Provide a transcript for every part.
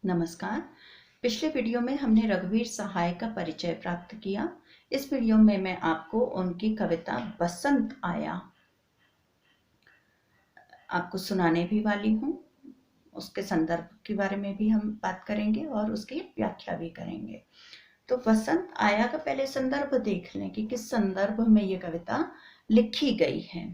नमस्कार। पिछले वीडियो में हमने रघुवीर सहाय का परिचय प्राप्त किया। इस वीडियो में मैं आपको उनकी कविता बसंत आया आपको सुनाने भी वाली हूँ। उसके संदर्भ के बारे में भी हम बात करेंगे और उसकी व्याख्या भी करेंगे। तो बसंत आया का पहले संदर्भ देख लें कि किस संदर्भ में ये कविता लिखी गई है।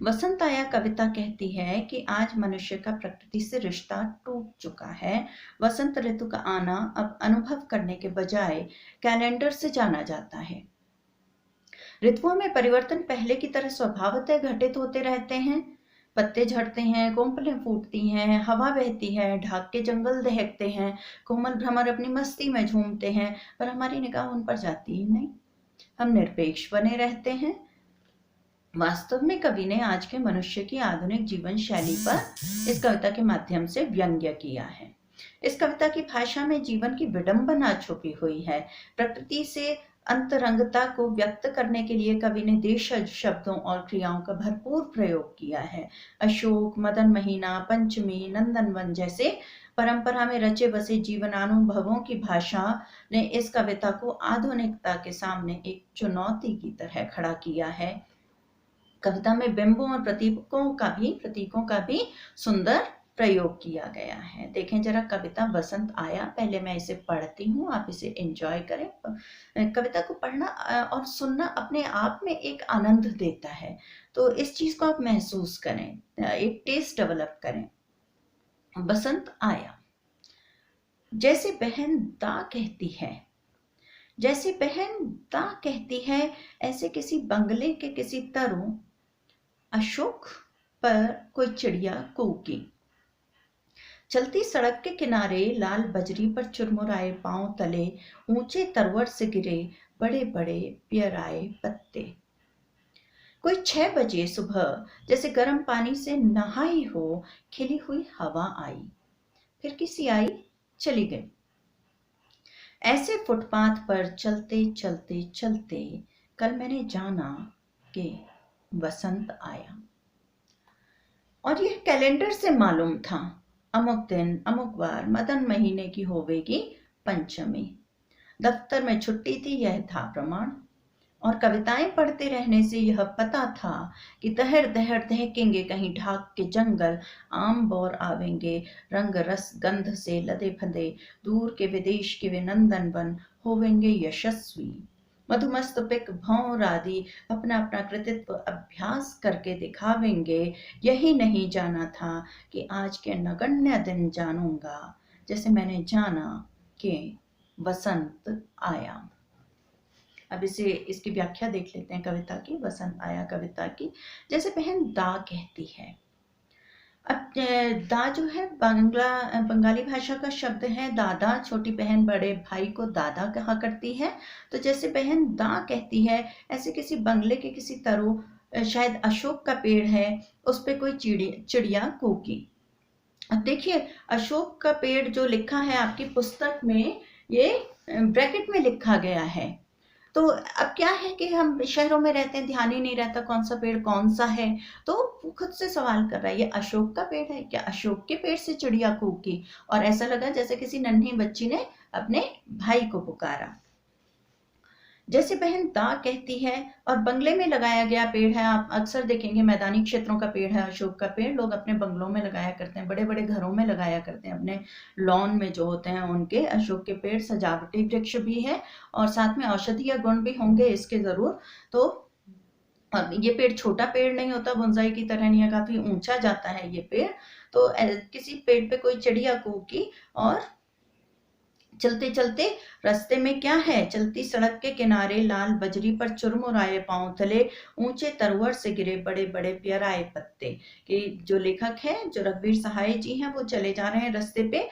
वसंत आया कविता कहती है कि आज मनुष्य का प्रकृति से रिश्ता टूट चुका है। वसंत ऋतु का आना अब अनुभव करने के बजाय कैलेंडर से जाना जाता है। ऋतुओं में परिवर्तन पहले की तरह स्वभावतः घटित होते रहते हैं। पत्ते झड़ते हैं, कोंपलें फूटती हैं, हवा बहती है, ढाक के जंगल दहकते हैं, कोमल भ्रमर अपनी मस्ती में झूमते हैं, पर हमारी निगाह उन पर जाती ही नहीं। हम निरपेक्ष बने रहते हैं। वास्तव में कवि ने आज के मनुष्य की आधुनिक जीवन शैली पर इस कविता के माध्यम से व्यंग्य किया है। इस कविता की भाषा में जीवन की विडंबना छुपी हुई है। प्रकृति से अंतरंगता को व्यक्त करने के लिए कवि ने देशज शब्दों और क्रियाओं का भरपूर प्रयोग किया है। अशोक, मदन महीना, पंचमी, नंदनवन जैसे परंपरा में रचे बसे जीवनानुभवों की भाषा ने इस कविता को आधुनिकता के सामने एक चुनौती की तरह खड़ा किया है। कविता में बिंबों और प्रतीकों का भी सुंदर प्रयोग किया गया है। देखें जरा कविता बसंत आया। पहले मैं इसे पढ़ती हूँ, आप इसे एंजॉय करें। कविता को पढ़ना और सुनना अपने आप में एक आनंद देता है, तो इस चीज को आप महसूस करें, एक टेस्ट डेवलप करें। बसंत आया। जैसे बहन दा कहती है, जैसे बहन दा कहती है, ऐसे किसी बंगले के किसी तरों अशोक पर कोई चिड़िया कूकी। चलती सड़क के किनारे लाल बजरी पर चुरमुराए पांव तले ऊंचे तरवर से गिरे बड़े बड़े पियराए पत्ते। कोई 6 बजे सुबह जैसे गर्म पानी से नहाई हो खिली हुई हवा आई, फिर किसी आई चली गई। ऐसे फुटपाथ पर चलते चलते चलते कल मैंने जाना कि बसंत आया। और यह कैलेंडर से मालूम था। अमुक दिन अमुक बार मदन महीने की होवेगी पंचमी। दफ्तर में छुट्टी थी, यह था प्रमाण। और कविताएं पढ़ते रहने से यह पता था कि दहर दहर दहकेंगे कहीं ढाक के जंगल, आम बौर आवेंगे रंग रस गंध से लदे फंदे, दूर के विदेश के वे नंदन वन होवेंगे यशस्वी। मधुमस्त पिक भौर आदि अपना अपना कृतित्व अभ्यास करके दिखावेंगे। यही नहीं जाना था कि आज के नगण्य दिन जानूंगा, जैसे मैंने जाना कि बसंत आया। अब इसकी व्याख्या देख लेते हैं कविता की, बसंत आया कविता की। जैसे बहन दा कहती है। अब दा जो है बंगाली भाषा का शब्द है दादा। छोटी बहन बड़े भाई को दादा कहा करती है। तो जैसे बहन दा कहती है, ऐसे किसी बंगले के किसी तरो शायद अशोक का पेड़ है, उस पे कोई चिड़िया कूकी। अब देखिए अशोक का पेड़ जो लिखा है आपकी पुस्तक में, ये ब्रैकेट में लिखा गया है। तो अब क्या है कि हम शहरों में रहते हैं, ध्यान ही नहीं रहता कौन सा पेड़ कौन सा है। तो वो खुद से सवाल कर रहा है, ये अशोक का पेड़ है क्या? अशोक के पेड़ से चिड़िया कूकी। और ऐसा लगा जैसे किसी नन्ही बच्ची ने अपने भाई को पुकारा। जैसे बहन दा कहती है। और बंगले में लगाया गया पेड़ है। आप अक्सर देखेंगे मैदानी क्षेत्रों का पेड़ है अशोक का पेड़। लोग अपने बंगलों में लगाया करते हैं, बड़े बड़े घरों में लगाया करते हैं, अपने लॉन में जो होते हैं उनके अशोक के पेड़ सजावटी वृक्ष भी है और साथ में औषधीय गुण भी होंगे इसके जरूर। तो ये पेड़ छोटा पेड़ नहीं होता, बोनसाई की तरह नहीं है, काफी ऊंचा जाता है ये पेड़। तो किसी पेड़ पे कोई चिड़िया कूकी और चलते चलते रास्ते में क्या है, चलती सड़क के किनारे लाल बजरी पर चुरमुराए पांव तले ऊंचे तरवर से गिरे बड़े बड़े प्याराए पत्ते। कि जो लेखक है, जो रघुवीर सहाय जी हैं, वो चले जा रहे हैं रास्ते पे,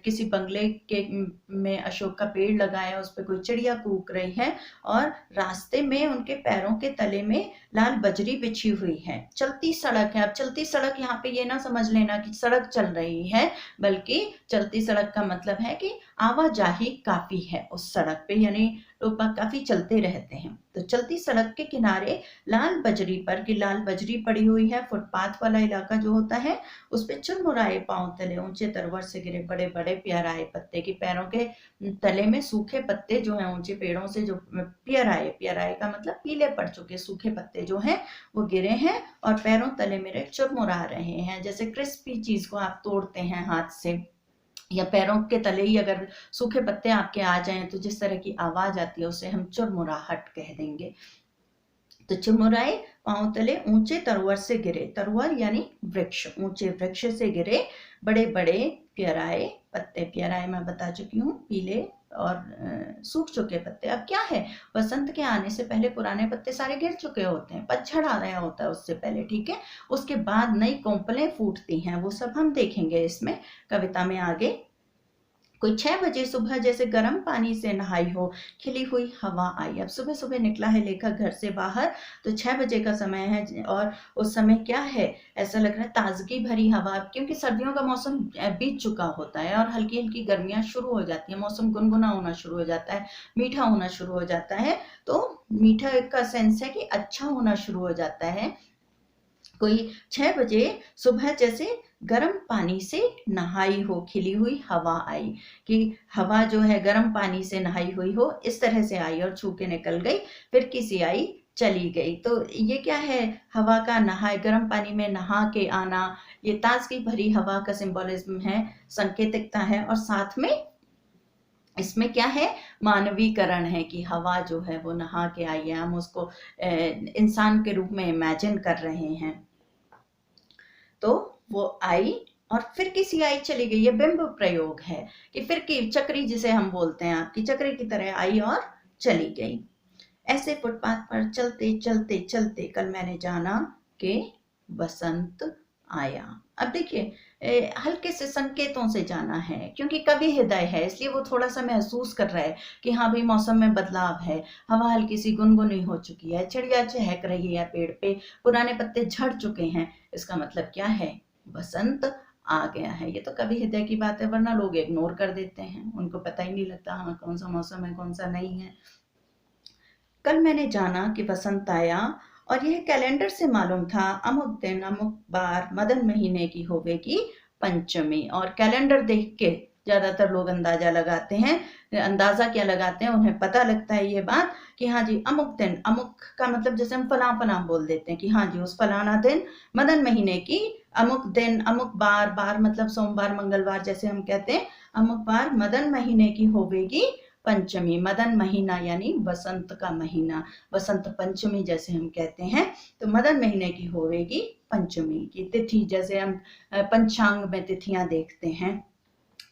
किसी बंगले के में अशोक का पेड़ लगा है, उस पर कोई चिड़िया कूक रही है और रास्ते में उनके पैरों के तले में लाल बजरी बिछी हुई है। चलती सड़क है। अब चलती सड़क यहाँ पे ये ना समझ लेना कि सड़क चल रही है, बल्कि चलती सड़क का मतलब है कि आवाजाही काफी है उस सड़क पे, यानी लोग बाग काफी चलते रहते हैं। तो चलती सड़क के किनारे लाल बजरी पर, कि लाल बजरी पड़ी हुई है, फुटपाथ वाला इलाका जो होता है, उस पे चुरमुराए पांव तले ऊंचे तरवर से गिरे बड़े बड़े प्याराए पत्ते, की पैरों के तले में सूखे पत्ते जो हैं ऊंचे पेड़ों से, जो प्याराए, प्याराए का मतलब पीले पड़ चुके सूखे पत्ते जो हैं वो गिरे हैं और पैरों तले मेरे चुरमुरा रहे हैं। जैसे क्रिस्पी चीज को आप तोड़ते हैं हाथ से, या पैरों के तले ही अगर सूखे पत्ते आपके आ जाएं तो जिस तरह की आवाज आती है उसे हम चुरमुराहट कह देंगे। तो चुरमुराए पांव तले ऊंचे तरुवर से गिरे, तरुवर यानी वृक्ष, ऊंचे वृक्ष से गिरे बड़े बड़े प्याराए पत्ते। प्याराए मैं बता चुकी हूँ, पीले और सूख चुके पत्ते। अब क्या है, बसंत के आने से पहले पुराने पत्ते सारे गिर चुके होते हैं, पतझड़ आ रहा होता है उससे पहले, ठीक है। उसके बाद नई कोंपलें फूटती हैं, वो सब हम देखेंगे इसमें कविता में आगे। कोई 6 बजे सुबह जैसे गर्म पानी से नहाई हो, खिली हुई हवा आई। अब सुबह सुबह निकला है लेखक घर से बाहर, तो 6 बजे का समय है और उस समय क्या है, ऐसा लग रहा है ताजगी भरी हवा, क्योंकि सर्दियों का मौसम बीत चुका होता है और हल्की हल्की गर्मियां शुरू हो जाती है, मौसम गुनगुना होना शुरू हो जाता है, मीठा होना शुरू हो जाता है। तो मीठा का सेंस है कि अच्छा होना शुरू हो जाता है। कोई 6 बजे सुबह जैसे गर्म पानी से नहाई हो, खिली हुई हवा आई, कि हवा जो है गर्म पानी से नहाई हुई हो, इस तरह से आई और छू के निकल गई, फिर किसी आई चली गई। तो ये क्या है, हवा का नहाए, गर्म पानी में नहा के आना, ये ताजगी भरी हवा का सिंबोलिज्म है, संकेतिकता है। और साथ में इसमें क्या है, मानवीकरण है, कि हवा जो है वो नहा के आई है, हम उसको इंसान के रूप में इमेजिन कर रहे हैं। तो वो आई और फिर किसी आई चली गई, ये बिंब प्रयोग है, कि फिर की चक्री जिसे हम बोलते हैं, आपकी चक्री की तरह आई और चली गई। ऐसे फुटपाथ पर चलते चलते चलते कल मैंने जाना कि बसंत आया। अब देखिए हल्के से संकेतों से जाना है, क्योंकि कवि हृदय है, इसलिए वो थोड़ा सा महसूस कर रहा है कि हाँ भाई मौसम में बदलाव है, हवा हल्की सी गुनगुनी हो चुकी है, चिड़िया चहक रही है पेड़ पे, पुराने पत्ते झड़ चुके हैं। इसका मतलब क्या है, बसंत आ गया है। ये तो कवि हृदय की बात है, वरना लोग इग्नोर कर देते हैं, उनको पता ही नहीं लगता हाँ कौन सा मौसम है कौन सा नहीं है। कल मैंने जाना कि बसंत आया और यह कैलेंडर से मालूम था, अमुक दिन अमुक बार मदन महीने की होवेगी पंचमी। और कैलेंडर देख के ज्यादातर लोग अंदाजा लगाते हैं, अंदाजा क्या लगाते हैं, उन्हें पता लगता है ये बात कि हाँ जी अमुक दिन, अमुक का मतलब जैसे हम फलां फलां बोल देते हैं कि हाँ जी उस फलाना दिन मदन महीने की अमुक दिन अमुक बार, बार मतलब सोमवार मंगलवार जैसे हम कहते हैं, अमुक बार मदन महीने की होवेगी पंचमी। मदन महीना यानी बसंत का महीना, बसंत पंचमी जैसे हम कहते हैं। तो मदन महीने की होवेगी पंचमी की तिथि, जैसे हम पंचांग में तिथियां देखते हैं।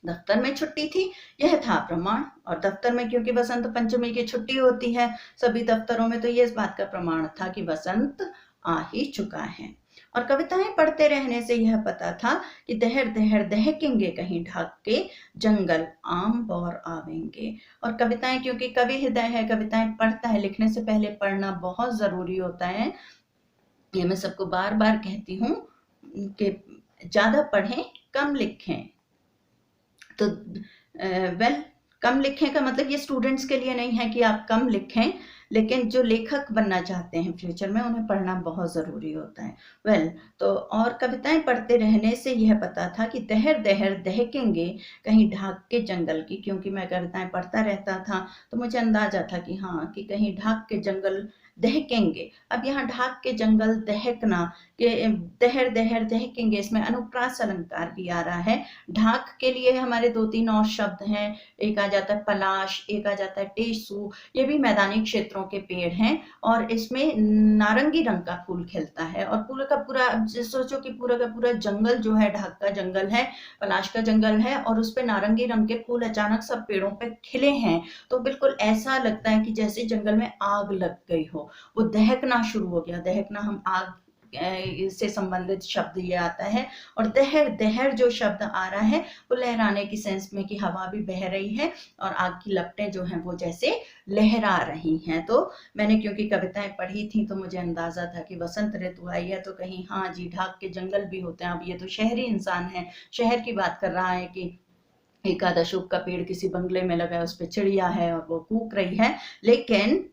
दफ्तर में छुट्टी थी, यह था प्रमाण। और दफ्तर में क्योंकि बसंत पंचमी की छुट्टी होती है सभी दफ्तरों में, तो ये इस बात का प्रमाण था कि बसंत आ ही चुका है। और कविताएं पढ़ते रहने से यह पता था कि दहर दहर दहकेंगे कहीं ढाक के जंगल, आम बौर आवेंगे। और कविताएं, क्योंकि कवि हृदय है, कविताएं पढ़ता है, लिखने से पहले पढ़ना बहुत जरूरी होता है। ये मैं सबको बार बार कहती हूँ कि ज्यादा पढ़ें कम लिखें। तो कम लिखें का मतलब ये स्टूडेंट्स के लिए नहीं है कि आप कम लिखें, लेकिन जो लेखक बनना चाहते हैं फ्यूचर में उन्हें पढ़ना बहुत ज़रूरी होता है। तो और कविताएं पढ़ते रहने से यह पता था कि दहर दहर दहकेंगे कहीं ढाक के जंगल की, क्योंकि मैं कविताएं पढ़ता रहता था तो मुझे अंदाजा था कि हाँ कि कहीं ढाक के जंगल दहकेंगे। अब यहाँ ढाक के जंगल दहकना, के दहर दहर दहकेंगे, इसमें अनुप्रास अलंकार भी आ रहा है। ढाक के लिए हमारे 2-3 और शब्द हैं, एक आ जाता है पलाश, एक आ जाता है टेसू, ये भी मैदानी क्षेत्रों के पेड़ हैं और इसमें नारंगी रंग का फूल खिलता है। और पूरा का पूरा सोचो कि पूरा का पूरा जंगल जो है ढाक का जंगल है, पलाश का जंगल है और उस पे नारंगी रंग के फूल अचानक सब पेड़ों पे खिले हैं, तो बिल्कुल ऐसा लगता है कि जैसे जंगल में आग लग गई हो, वो दहकना शुरू हो गया। दहकना, हम आग से संबंधित शब्द ये आता है। और दहर दहर जो शब्द आ रहा है वो लहराने की सेंस में, कि हवा भी बह रही है और आग की लपटें जो हैं वो जैसे लहरा रही हैं। तो मैंने क्योंकि कविताएं पढ़ी थी तो मुझे अंदाजा था कि बसंत ऋतु आई है, तो कहीं हाँ जी ढाक के जंगल भी होते हैं। अब ये तो शहरी इंसान है, शहर की बात कर रहा है कि एक आधा अशोक का पेड़ किसी बंगले में लगा है, उस पे चिड़िया है और वो कूक रही है, लेकिन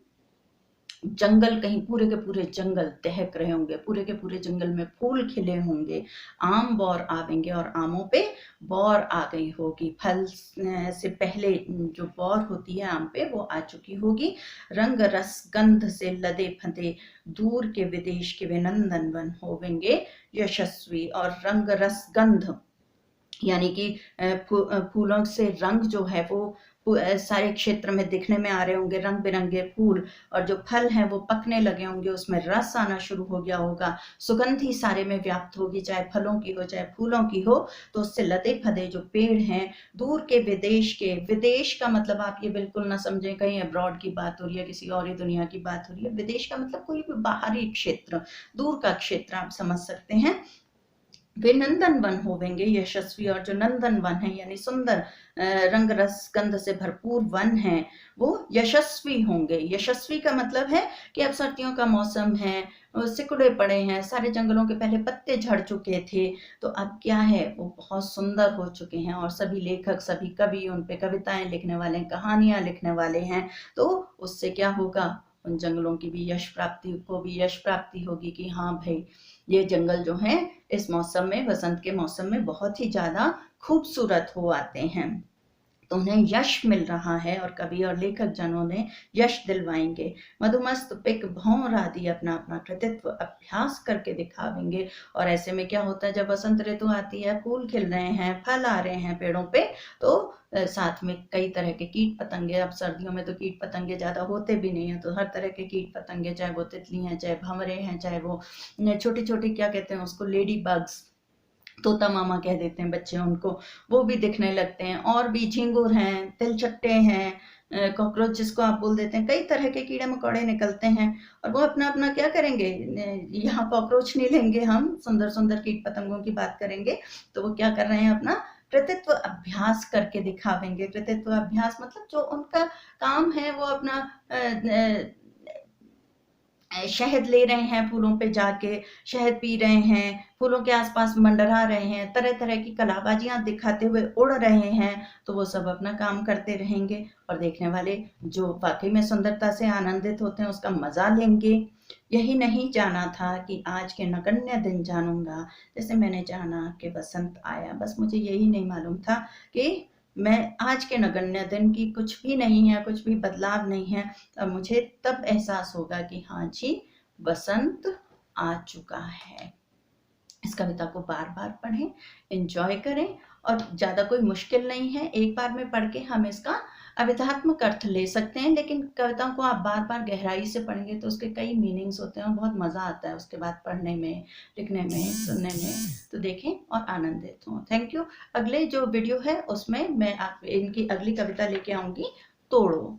जंगल कहीं पूरे के पूरे जंगल दहक रहे होंगे, पूरे के पूरे जंगल में फूल खिले होंगे, आम बौर आवेंगे और आमों पे बौर आ गई होगी, फल से पहले जो बौर होती है आम पे वो आ चुकी होगी। रंग रस गंध से लदे फंदे दूर के विदेश के वे नंदन वन होवेंगे यशस्वी। और रंग रस गंध यानी कि फूलों से रंग जो है वो सारे क्षेत्र में दिखने में आ रहे होंगे, रंग बिरंगे फूल, और जो फल हैं वो पकने लगे होंगे, उसमें रस आना शुरू हो गया होगा, सुगंधी सारे में व्याप्त होगी, चाहे फलों की हो चाहे फूलों की हो। तो उससे लदे फदे जो पेड़ हैं दूर के विदेश के, विदेश का मतलब आप ये बिल्कुल ना समझें कहीं अब्रॉड की बात हो रही है, किसी और ही दुनिया की बात हो रही है। विदेश का मतलब कोई भी बाहरी क्षेत्र, दूर का क्षेत्र आप समझ सकते हैं। वे नंदन वन होवेंगे यशस्वी। और जो नंदन वन है यानी सुंदर रंग रस गंध से भरपूर वन है वो यशस्वी होंगे। यशस्वी का मतलब है कि अब सर्दियों का मौसम है, सिकुड़े पड़े हैं, सारे जंगलों के पहले पत्ते झड़ चुके थे, तो अब क्या है वो बहुत सुंदर हो चुके हैं और सभी लेखक सभी कवि उन पे कविताएं लिखने वाले हैं, कहानियां लिखने वाले हैं। तो उससे क्या होगा, उन जंगलों की भी यश प्राप्ति को भी यश प्राप्ति होगी कि हाँ भाई ये जंगल जो है इस मौसम में, बसंत के मौसम में बहुत ही ज्यादा खूबसूरत हो आते हैं, तो उन्हें यश मिल रहा है और कवि और लेखक जनों ने यश दिलवाएंगे। मधुमस्त पिक भौर आदि अपना अपना कृतित्व अभ्यास करके दिखावेंगे। और ऐसे में क्या होता है, जब बसंत ऋतु आती है, फूल खिल रहे हैं, फल आ रहे हैं पेड़ों पे, तो साथ में कई तरह के कीट पतंगे, अब सर्दियों में तो कीट पतंगे ज्यादा होते भी नहीं है, तो हर तरह के कीट पतंगे, चाहे वो तितली हैं, चाहे भंवरे हैं, चाहे वो छोटी छोटी क्या कहते हैं उसको, लेडी बग्स, तोता मामा कह देते हैं बच्चे उनको, वो भी दिखने लगते हैं। और भी झिंगुर हैं, तिलचट्टे हैं, कॉकरोच जिसको आप बोल देते हैं, कई तरह के कीड़े मकोड़े निकलते हैं और वो अपना अपना क्या करेंगे। यहाँ कॉकरोच नहीं लेंगे, हम सुंदर सुंदर कीट पतंगों की बात करेंगे। तो वो क्या कर रहे हैं, अपना कृतित्व अभ्यास करके दिखावेंगे। कृतित्व अभ्यास मतलब जो उनका काम है वो अपना शहद ले रहे हैं, फूलों पे जाके शहद पी रहे हैं, फूलों के आसपास मंडरा रहे हैं, तरह तरह की कलाबाजियां दिखाते हुए उड़ रहे हैं, तो वो सब अपना काम करते रहेंगे और देखने वाले जो वाकई में सुंदरता से आनंदित होते हैं उसका मजा लेंगे। यही नहीं जाना था कि आज के नगण्य दिन जानूंगा, जैसे मैंने जाना कि बसंत आया, बस मुझे यही नहीं मालूम था कि मैं आज के नगण्य दिन की कुछ भी नहीं है, कुछ भी बदलाव नहीं है, अब मुझे तब एहसास होगा कि हाँ जी बसंत आ चुका है। इस कविता को बार बार पढ़ें, एंजॉय करें, और ज़्यादा कोई मुश्किल नहीं है, एक बार में पढ़ के हम इसका अविधात्मक अर्थ ले सकते हैं, लेकिन कविताओं को आप बार बार गहराई से पढ़ेंगे तो उसके कई मीनिंग्स होते हैं और बहुत मज़ा आता है उसके बाद पढ़ने में, लिखने में, सुनने में। तो देखें और आनंदित हों। Thank you. अगले जो वीडियो है उसमें मैं आप इनकी अगली कविता लेके आऊँगी, तोड़ो।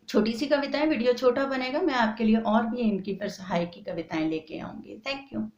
छोटी सी कविताएं, वीडियो छोटा बनेगा, मैं आपके लिए और भी इनकी फिर सहायक की कविताएं लेके आऊँगी। Thank you.